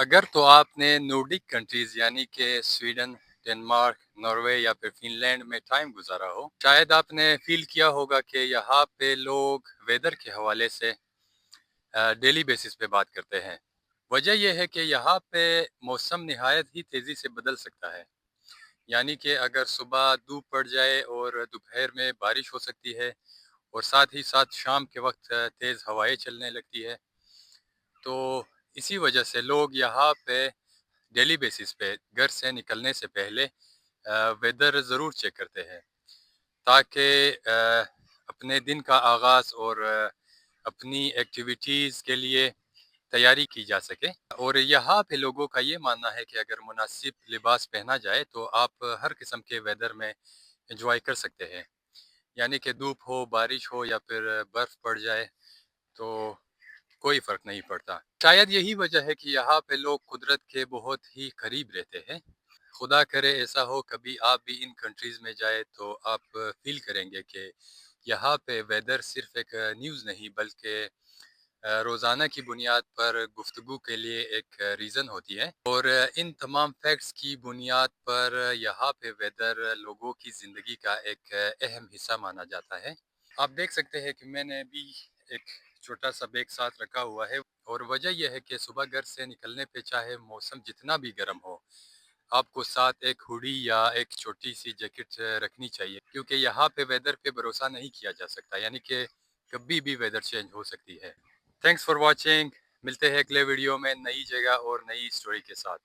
اگر تو آپ نے نورڈک کنٹریز یعنی کہ سویڈن، ڈنمارک، ناروے یا پھر فن لینڈ میں ٹائم گزارا ہو، شاید آپ نے فیل کیا ہوگا کہ یہاں پہ لوگ ویدر کے حوالے سے ڈیلی بیسس پہ بات کرتے ہیں۔ وجہ یہ ہے کہ یہاں پہ موسم نہایت ہی تیزی سے بدل سکتا ہے، یعنی کہ اگر صبح دھوپ پڑ جائے اور دوپہر میں بارش ہو سکتی ہے، اور ساتھ ہی ساتھ شام کے وقت تیز ہوائیں چلنے لگتی ہے۔ تو اسی وجہ سے لوگ یہاں پہ ڈیلی بیسس پہ گھر سے نکلنے سے پہلے ویدر ضرور چیک کرتے ہیں، تاکہ اپنے دن کا آغاز اور اپنی ایکٹیویٹیز کے لیے تیاری کی جا سکے۔ اور یہاں پہ لوگوں کا یہ ماننا ہے کہ اگر مناسب لباس پہنا جائے تو آپ ہر قسم کے ویدر میں انجوائے کر سکتے ہیں، یعنی کہ دھوپ ہو، بارش ہو یا پھر برف پڑ جائے تو کوئی فرق نہیں پڑتا۔ شاید یہی وجہ ہے کہ یہاں پہ لوگ قدرت کے بہت ہی قریب رہتے ہیں۔ خدا کرے ایسا ہو کبھی آپ بھی ان کنٹریز میں جائے تو آپ فیل کریں گے کہ یہاں پہ ویدر صرف ایک نیوز نہیں بلکہ روزانہ کی بنیاد پر گفتگو کے لیے ایک ریزن ہوتی ہے، اور ان تمام فیکٹس کی بنیاد پر یہاں پہ ویدر لوگوں کی زندگی کا ایک اہم حصہ مانا جاتا ہے۔ آپ دیکھ سکتے ہیں کہ میں نے بھی ایک چھوٹا سا بیگ ساتھ رکھا ہوا ہے، اور وجہ یہ ہے کہ صبح گھر سے نکلنے پہ چاہے موسم جتنا بھی گرم ہو، آپ کو ساتھ ایک ہوڈی یا ایک چھوٹی سی جیکٹ رکھنی چاہیے، کیونکہ یہاں پہ ویدر پہ بھروسہ نہیں کیا جا سکتا، یعنی کہ کبھی بھی ویدر چینج ہو سکتی ہے۔ تھینکس فار واچنگ، ملتے ہیں اگلے ویڈیو میں نئی جگہ اور نئی سٹوری کے ساتھ۔